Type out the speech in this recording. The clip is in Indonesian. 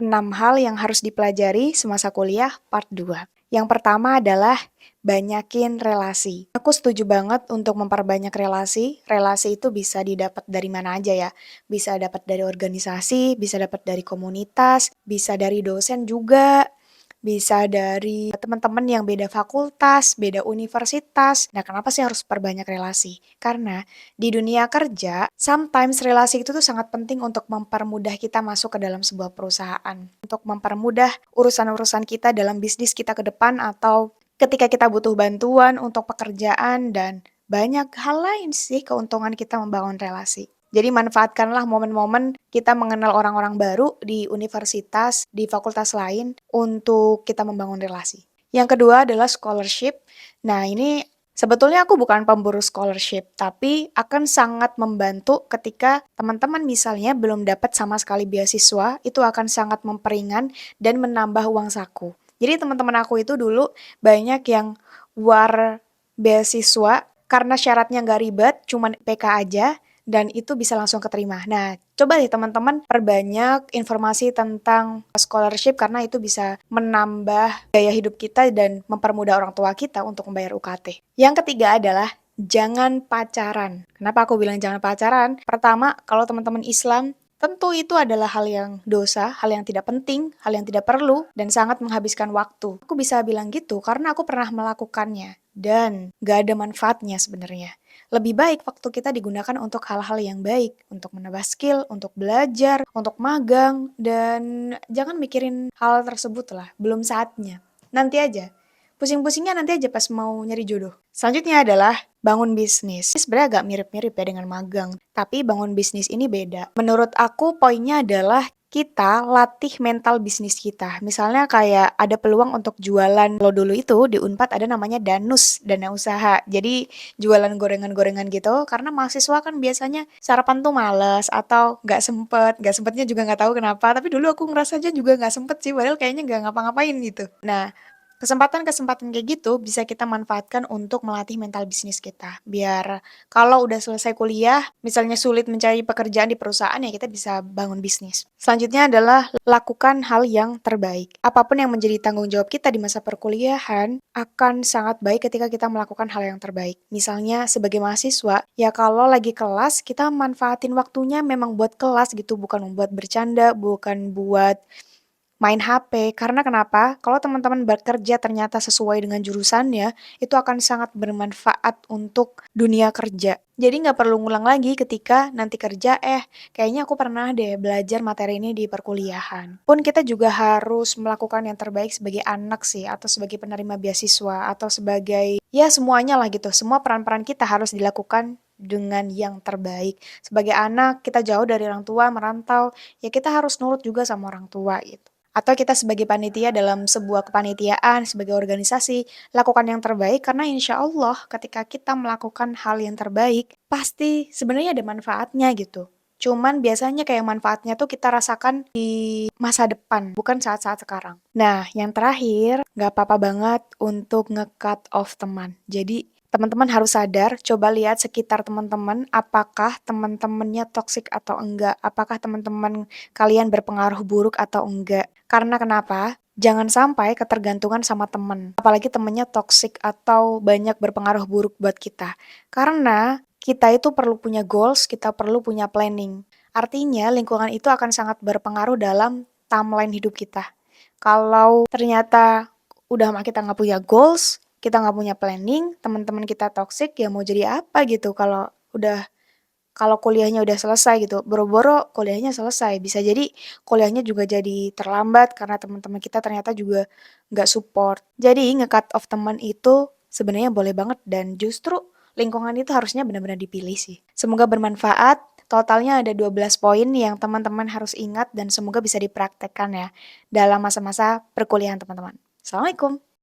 6 hal yang harus dipelajari semasa kuliah part 2. Yang pertama adalah banyakin relasi. Aku setuju banget untuk memperbanyak relasi. Relasi itu bisa didapat dari mana aja ya. Bisa dapat dari organisasi, bisa dapat dari komunitas, bisa dari dosen juga, bisa dari teman-teman yang beda fakultas, beda universitas. Nah, kenapa sih harus perbanyak relasi? Karena di dunia kerja, sometimes relasi itu tuh sangat penting untuk mempermudah kita masuk ke dalam sebuah perusahaan, untuk mempermudah urusan-urusan kita dalam bisnis kita ke depan atau ketika kita butuh bantuan untuk pekerjaan dan banyak hal lain sih keuntungan kita membangun relasi. Jadi manfaatkanlah momen-momen kita mengenal orang-orang baru di universitas, di fakultas lain untuk kita membangun relasi. Yang kedua adalah scholarship. Nah, ini sebetulnya aku bukan pemburu scholarship, tapi akan sangat membantu ketika teman-teman misalnya belum dapat sama sekali beasiswa, itu akan sangat memperingan dan menambah uang saku. Jadi teman-teman aku itu dulu banyak yang war beasiswa karena syaratnya nggak ribet, cuman PK aja, dan itu bisa langsung keterima. Nah, coba deh teman-teman perbanyak informasi tentang scholarship karena itu bisa menambah gaya hidup kita dan mempermudah orang tua kita untuk membayar UKT. Yang ketiga adalah jangan pacaran. Kenapa aku bilang jangan pacaran? Pertama, kalau teman-teman Islam, tentu itu adalah hal yang dosa, hal yang tidak penting, hal yang tidak perlu, dan sangat menghabiskan waktu. Aku bisa bilang gitu karena aku pernah melakukannya, dan gak ada manfaatnya sebenarnya. Lebih baik waktu kita digunakan untuk hal-hal yang baik, untuk menambah skill, untuk belajar, untuk magang, dan jangan mikirin hal tersebut lah, belum saatnya. Nanti aja. Pusing-pusingnya nanti aja pas mau nyari jodoh. Selanjutnya adalah bangun bisnis. Ini sebenarnya agak mirip-mirip ya dengan magang, tapi bangun bisnis ini beda. Menurut aku poinnya adalah kita latih mental bisnis kita. Misalnya kayak ada peluang untuk jualan. Kalau dulu itu di Unpad ada namanya Danus, dana usaha. Jadi jualan gorengan-gorengan gitu, karena mahasiswa kan biasanya sarapan tuh males atau nggak sempetnya juga nggak tahu kenapa. Tapi dulu aku ngerasa aja juga nggak sempet sih, padahal kayaknya nggak ngapa-ngapain gitu. Nah, kesempatan-kesempatan kayak gitu bisa kita manfaatkan untuk melatih mental bisnis kita. Biar kalau udah selesai kuliah, misalnya sulit mencari pekerjaan di perusahaan, ya kita bisa bangun bisnis. Selanjutnya adalah lakukan hal yang terbaik. Apapun yang menjadi tanggung jawab kita di masa perkuliahan akan sangat baik ketika kita melakukan hal yang terbaik. Misalnya sebagai mahasiswa, ya kalau lagi kelas, kita manfaatin waktunya memang buat kelas gitu, bukan buat bercanda, bukan buat main HP. Karena kenapa? Kalau teman-teman bekerja ternyata sesuai dengan jurusannya, itu akan sangat bermanfaat untuk dunia kerja. Jadi nggak perlu ngulang lagi ketika nanti kerja, kayaknya aku pernah deh belajar materi ini di perkuliahan. Pun kita juga harus melakukan yang terbaik sebagai anak sih, atau sebagai penerima beasiswa, atau sebagai, ya semuanya lah gitu. Semua peran-peran kita harus dilakukan dengan yang terbaik. Sebagai anak, kita jauh dari orang tua, merantau, ya kita harus nurut juga sama orang tua gitu. Atau kita sebagai panitia dalam sebuah kepanitiaan, sebagai organisasi, lakukan yang terbaik karena insya Allah ketika kita melakukan hal yang terbaik, pasti sebenarnya ada manfaatnya gitu. Cuman biasanya kayak manfaatnya tuh kita rasakan di masa depan, bukan saat-saat sekarang. Nah, yang terakhir, nggak apa-apa banget untuk nge-cut off teman. Jadi, teman-teman harus sadar, coba lihat sekitar teman-teman, apakah teman-temannya toksik atau enggak, apakah teman-teman kalian berpengaruh buruk atau enggak. Karena kenapa? Jangan sampai ketergantungan sama temen. Apalagi temennya toksik atau banyak berpengaruh buruk buat kita. Karena kita itu perlu punya goals, kita perlu punya planning. Artinya lingkungan itu akan sangat berpengaruh dalam timeline hidup kita. Kalau ternyata udah kita nggak punya goals, kita nggak punya planning, teman-teman kita toksik, ya mau jadi apa gitu kalau kuliahnya udah selesai gitu, boro-boro kuliahnya selesai, bisa jadi kuliahnya juga jadi terlambat karena teman-teman kita ternyata juga nggak support. Jadi nge-cut off teman itu sebenarnya boleh banget dan justru lingkungan itu harusnya benar-benar dipilih sih. Semoga bermanfaat. Totalnya ada 12 poin yang teman-teman harus ingat dan semoga bisa dipraktekkan ya dalam masa-masa perkuliahan teman-teman. Assalamualaikum.